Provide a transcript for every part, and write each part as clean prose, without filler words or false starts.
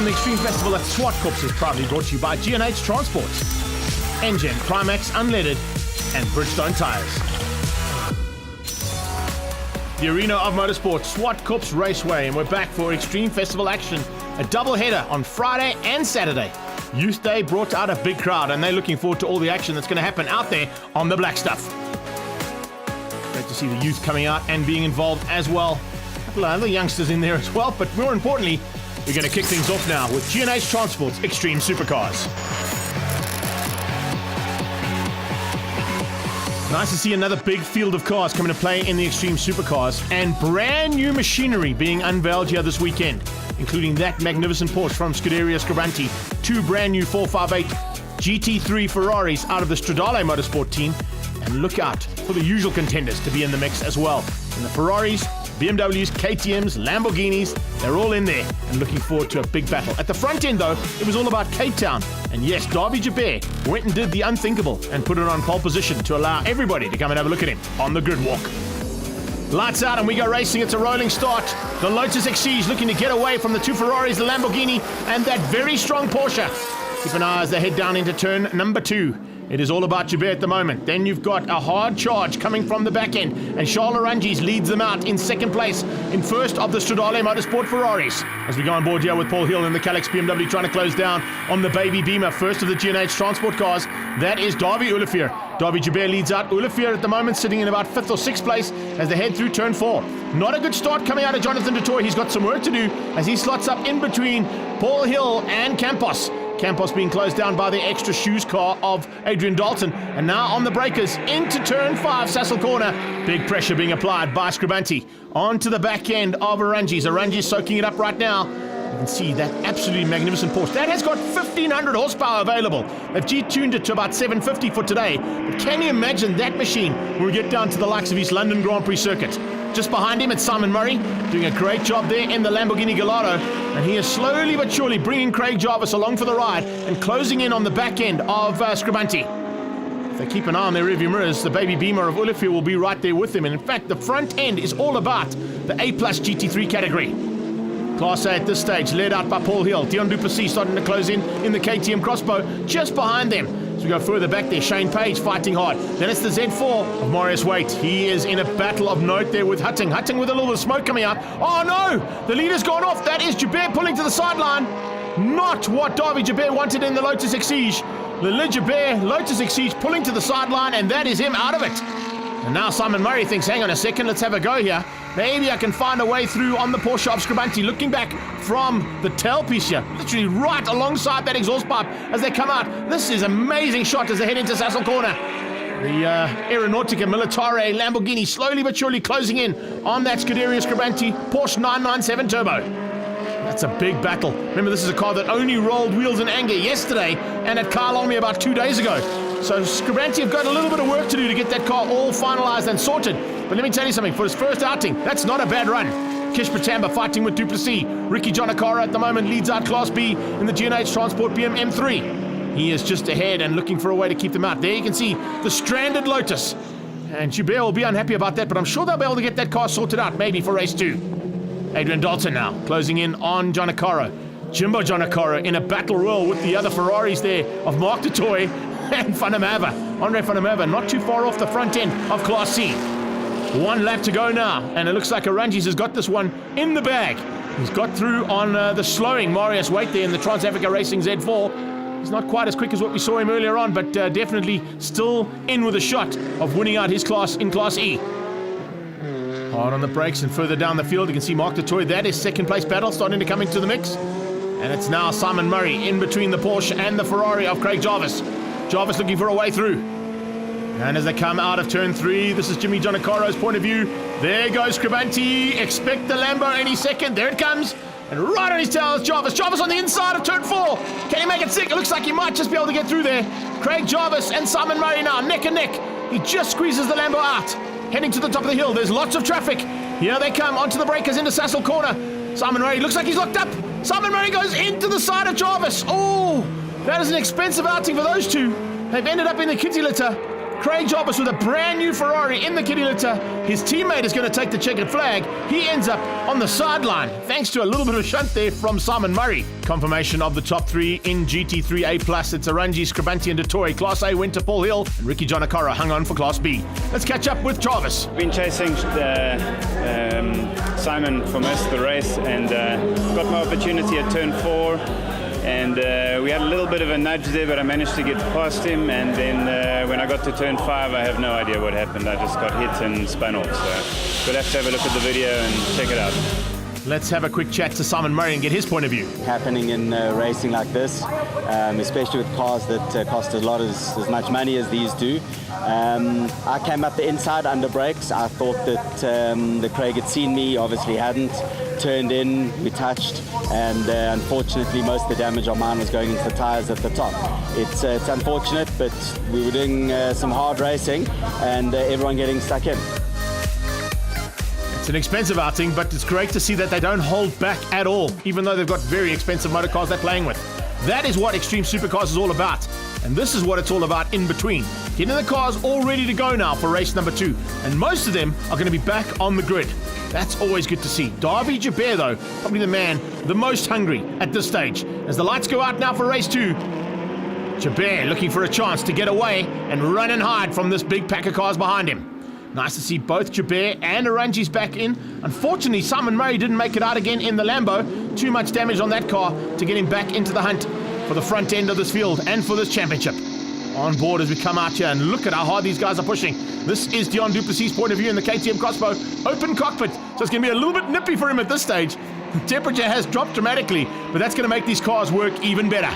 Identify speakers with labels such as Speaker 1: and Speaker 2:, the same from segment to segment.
Speaker 1: the Extreme Festival at Zwartkops is proudly brought to you by GNH Transport, Engine, Climax Unleaded, and Bridgestone Tires. The arena of motorsport, Zwartkops Raceway, and we're back for Extreme Festival action. A double-header on Friday and Saturday. Youth Day brought out a big crowd, and they're looking forward to all the action that's going to happen out there on the black stuff. Great to see the youth coming out and being involved as well. A couple of other youngsters in there as well, but more importantly, we're going to kick things off now with GNH Transport's Extreme Supercars. Nice to see another big field of cars coming to play in the Extreme Supercars, and brand new machinery being unveiled here this weekend, including that magnificent Porsche from SCRIBANTE, two brand new 458 GT3 Ferraris out of the Stradale Motorsport team, and look out for the usual contenders to be in the mix as well. And the Ferraris, BMWs, KTMs, Lamborghinis, they're all in there and looking forward to a big battle. At the front end though, it was all about Cape Town. And yes, Davie JOUBERT went and did the unthinkable and put it on pole position to allow everybody to come and have a look at him on the grid walk. Lights out and we go racing. It's a rolling start. The Lotus Exige looking to get away from the two Ferraris, the Lamborghini, and that very strong Porsche. Keep an eye as they head down into turn number 2. It is all about JOUBERT at the moment. Then you've got a hard charge coming from the back end, and Charles Arangis leads them out in second place in first of the Stradale Motorsport Ferraris. As we go on board here with Paul Hill and the Calex BMW trying to close down on the Baby Beamer, first of the GNH Transport cars. That is Davie Olivier. Davie JOUBERT leads out. Olivier at the moment sitting in about 5th or 6th place as they head through turn 4. Not a good start coming out of Jonathan du Toit. He's got some work to do as he slots up in between Paul Hill and Campos. Campos being closed down by the extra shoes car of Adrian Dalton. And now on the breakers into turn 5, Sassel Corner. Big pressure being applied by SCRIBANTE onto the back end of Arangis. Arangis soaking it up right now. You can see that absolutely magnificent Porsche. That has got 1,500 horsepower available. They've G-tuned it to about 750 for today. But can you imagine that machine when we get down to the likes of East London Grand Prix circuit? Just behind him, it's Simon Murray doing a great job there in the Lamborghini Gallardo. And he is slowly but surely bringing Craig Jarvis along for the ride and closing in on the back end of SCRIBANTE. If they keep an eye on their rearview mirrors, the Baby Beamer of Olivier will be right there with them. And in fact, the front end is all about the A+ GT3 category. Class A at this stage, led out by Paul Hill. DEON du Plessis starting to close in the KTM Crossbow. Just behind them, as we go further back there, Shane Page fighting hard. Then it's the Z4 of Marius Waite. He is in a battle of note there with Hutting. Hutting with a little bit of smoke coming out. Oh no! The leader's gone off. That is JOUBERT pulling to the sideline. Not what Davie JOUBERT wanted in the Lotus Exige. The JOUBERT Lotus Exige pulling to the sideline, and that is him out of it. And now Simon Murray thinks, hang on a second, let's have a go here. Maybe I can find a way through on the Porsche of SCRIBANTE. Looking back from the tailpiece here, literally right alongside that exhaust pipe as they come out. This is an amazing shot as they head into Sassel Corner. The Aeronautica Militare Lamborghini slowly but surely closing in on that Scuderia SCRIBANTE Porsche 997 Turbo. That's a big battle. Remember, this is a car that only rolled wheels in anger yesterday and at Kyle Olney about 2 days ago. So SCRIBANTE have got a little bit of work to do to get that car all finalized and sorted. But let me tell you something, for his first outing, that's not a bad run. Kish Patamba fighting with du Plessis. Ricky Giannoccaro at the moment leads out Class B in the GNH Transport BM M3. He is just ahead and looking for a way to keep them out. There you can see the stranded Lotus. And JOUBERT will be unhappy about that, but I'm sure they'll be able to get that car sorted out, maybe for race 2. Adrian Dalton now closing in on Giannoccaro. Jimbo Giannoccaro in a battle royal with the other Ferraris there of Marc du Toit and Van der Merwe. Andre Van der Merwe not too far off the front end of Class C. 1 lap to go now, and it looks like Arangis has got this one in the bag. He's got through on the slowing Marius Waite there in the Trans-Africa Racing Z4. He's not quite as quick as what we saw him earlier on, but definitely still in with a shot of winning out his class in Class E. Hard on the brakes and further down the field, you can see Marc du Toit. That is second place battle starting to come into the mix. And it's now Simon Murray in between the Porsche and the Ferrari of Craig Jarvis. Jarvis looking for a way through. And as they come out of turn 3, this is Jimmy Giannoccaro's point of view. There goes SCRIBANTE. Expect the Lambo any second. There it comes. And right on his tail is Jarvis. Jarvis on the inside of turn 4. Can he make it sick? It looks like he might just be able to get through there. Craig Jarvis and Simon Murray now neck and neck. He just squeezes the Lambo out. Heading to the top of the hill. There's lots of traffic. Here they come onto the breakers into Sassel Corner. Simon Murray looks like he's locked up. Simon Murray goes into the side of Jarvis. Oh, that is an expensive outing for those two. They've ended up in the kitty litter. Craig Jarvis with a brand new Ferrari in the kitty litter. His teammate is going to take the checkered flag. He ends up on the sideline, thanks to a little bit of a shunt there from Simon Murray. Confirmation of the top three in GT3 A+. It's Arungi, Scribante and DeToy. Class A went to Paul Hill, and Ricky Giannoccaro hung on for Class B. Let's catch up with Jarvis.
Speaker 2: Been chasing Simon for most of the race, and got my opportunity at turn 4. And we had a little bit of a nudge there, but I managed to get past him. And then when I got to turn 5, I have no idea what happened. I just got hit and spun off. So we'll have to have a look at the video and check it out.
Speaker 1: Let's have a quick chat to Simon Murray and get his point of view.
Speaker 3: Happening in racing like this, especially with cars that cost as much money as these do. I came up the inside under brakes. I thought that the Craig had seen me, obviously hadn't. Turned in, we touched, and unfortunately most of the damage on mine was going into the tyres at the top. It's unfortunate, but we were doing some hard racing and everyone getting stuck in.
Speaker 1: It's an expensive outing, but it's great to see that they don't hold back at all, even though they've got very expensive motor cars they're playing with. That is what Extreme Supercars is all about. And this is what it's all about in between. Getting the cars all ready to go now for race number 2. And most of them are going to be back on the grid. That's always good to see. DAWIE JOUBERT, though, probably the man the most hungry at this stage. As the lights go out now for race 2, JOUBERT looking for a chance to get away and run and hide from this big pack of cars behind him. Nice to see both JOUBERT and Arungi's back in. Unfortunately, Simon Murray didn't make it out again in the Lambo. Too much damage on that car to get him back into the hunt for the front end of this field and for this championship. On board as we come out here, and look at how hard these guys are pushing. This is Deon du Plessis' point of view in the KTM Crossbow. Open cockpit, so it's going to be a little bit nippy for him at this stage. The temperature has dropped dramatically, but that's going to make these cars work even better.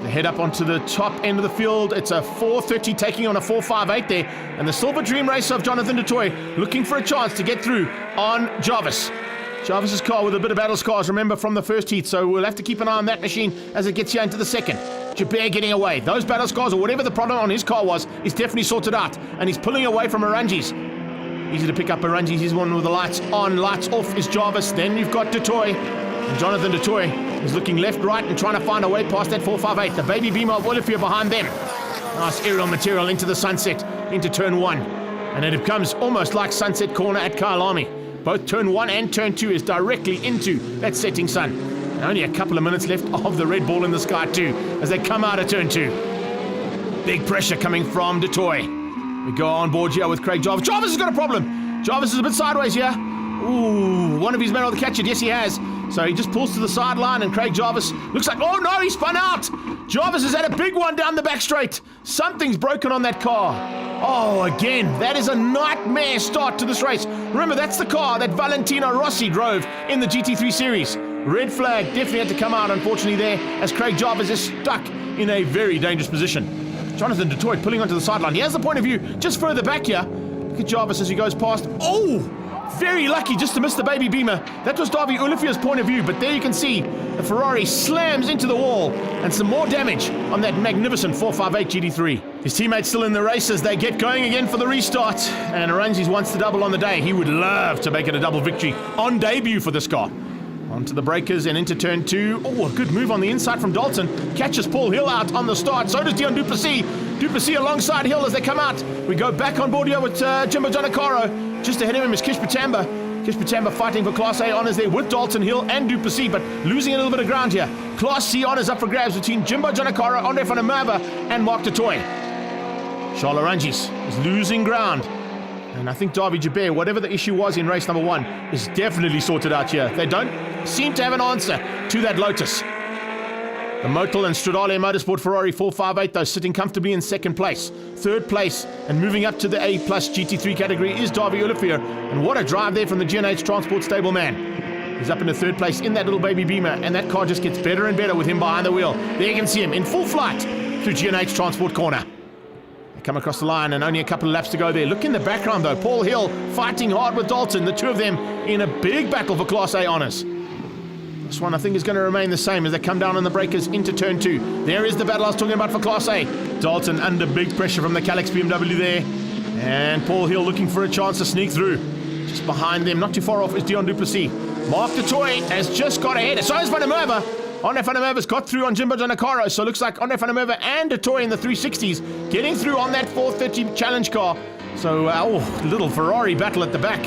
Speaker 1: They head up onto the top end of the field. It's a 430 taking on a 458 there, and the Silver Dream Racer of Jonathan DeToy looking for a chance to get through on Jarvis. Jarvis's car with a bit of battle scars, remember, from the first heat, so we'll have to keep an eye on that machine as it gets here into the second. JOUBERT getting away. Those battle scars, or whatever the problem on his car was, is definitely sorted out, and he's pulling away from Arungi's. Easy to pick up Arungi's. He's one with the lights on. Lights off is Jarvis. Then you've got DeToy. And Jonathan DeToy is looking left, right, and trying to find a way past that 458. The baby beamer of OLIVIER behind them. Nice aerial material into the sunset, into turn 1. And it becomes almost like sunset corner at Kyalami. Both turn 1 and turn 2 is directly into that setting sun. And only a couple of minutes left of the red ball in the sky too, as they come out of turn 2. Big pressure coming from DeToy. We go on board here with Craig Jarvis. Jarvis has got a problem. Jarvis is a bit sideways here. Ooh, one of his men will catch it. Yes, he has. So he just pulls to the sideline, and Craig Jarvis looks like, oh no, he spun out. Jarvis has had a big one down the back straight. Something's broken on that car. Oh, again, that is a nightmare start to this race. Remember, that's the car that Valentino Rossi drove in the GT3 series. Red flag definitely had to come out, unfortunately, there, as Craig Jarvis is stuck in a very dangerous position. Jonathan DeToy pulling onto the sideline. He has the point of view just further back here. Look at Jarvis as he goes past. Oh, very lucky just to miss the baby beamer. That was Davie Olivier's point of view, but there you can see the Ferrari slams into the wall and some more damage on that magnificent 458 GT3. His teammates still in the race as they get going again for the restart, and Arungi wants the double on the day. He would love to make it a double victory on debut for this car. Onto the breakers and into turn 2. Oh, a good move on the inside from Dalton. Catches Paul Hill out on the start. So does Deon du Plessis. Du Plessis alongside Hill as they come out. We go back on board here with Jimbo Giannoccaro. Just ahead of him is Kish Patamba. Kish Patamba fighting for Class A honours there with Dalton, Hill and du Plessis, but losing a little bit of ground here. Class C honours up for grabs between Jimbo Giannoccaro, Andre van der Merwe and Mark DeToy. Charles Arungi is losing ground. And I think Davie JOUBERT, whatever the issue was in race number 1, is definitely sorted out here. They don't seem to have an answer to that Lotus. The Motul and Stradale Motorsport Ferrari 458, though, sitting comfortably in second place. Third place, and moving up to the A+ GT3 category, is Davie Olivierer. And what a drive there from the GNH Transport stable man. He's up into third place in that little baby beamer, and that car just gets better and better with him behind the wheel. There you can see him in full flight through GNH Transport corner. Come across the line and only a couple of laps to go there. Look in the background though, Paul Hill fighting hard with Dalton, the two of them in a big battle for Class A honours. This one I think is going to remain the same as they come down on the breakers into turn 2. There is the battle I was talking about for Class A. Dalton under big pressure from the Calix BMW there, and Paul Hill looking for a chance to sneak through. Just behind them, not too far off, is Deon du Plessis. Mark DeToy has just got ahead. So is Van der Merwe Andre van der Merwe's got through on Jimbo Giannoccaro, so it looks like Andre van der Merwe and DAWIE in the 360s getting through on that 430 challenge car. So, little Ferrari battle at the back.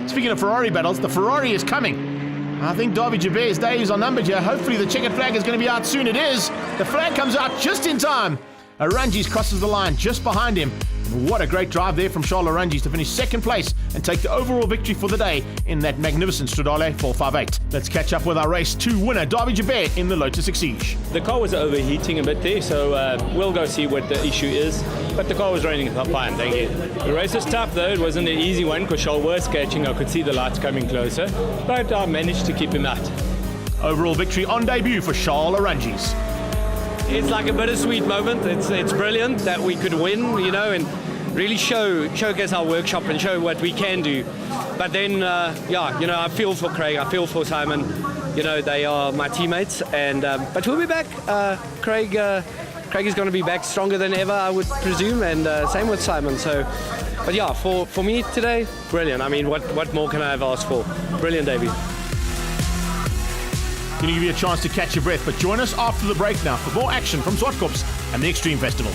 Speaker 1: Speaking of Ferrari battles, the Ferrari is coming. I think Davide Joubert's days are numbered here. Hopefully the checkered flag is going to be out soon. It is. The flag comes out just in time. Arangis crosses the line just behind him. What a great drive there from Charles Arangis to finish second place and take the overall victory for the day in that magnificent Stradale 458. Let's catch up with our race 2 winner, Davide Joubert, in the Lotus Exige.
Speaker 4: The car was overheating a bit there, so we'll go see what the issue is. But the car was running fine, thank you. The race was tough though, it wasn't an easy one because Charles was catching, I could see the lights coming closer, but I managed to keep him out.
Speaker 1: Overall victory on debut for Charles Arangis.
Speaker 4: It's like a bittersweet moment. It's brilliant that we could win, you know, and really showcase our workshop and show what we can do. But then, I feel for Craig, I feel for Simon. You know, they are my teammates, and but we'll be back. Craig is going to be back stronger than ever, I would presume, and same with Simon. So, but yeah, for me today, brilliant. I mean, what more can I have asked for? Brilliant, Davey.
Speaker 1: Going to give you a chance to catch your breath, but join us after the break now for more action from Zwartkops and the Extreme Festival.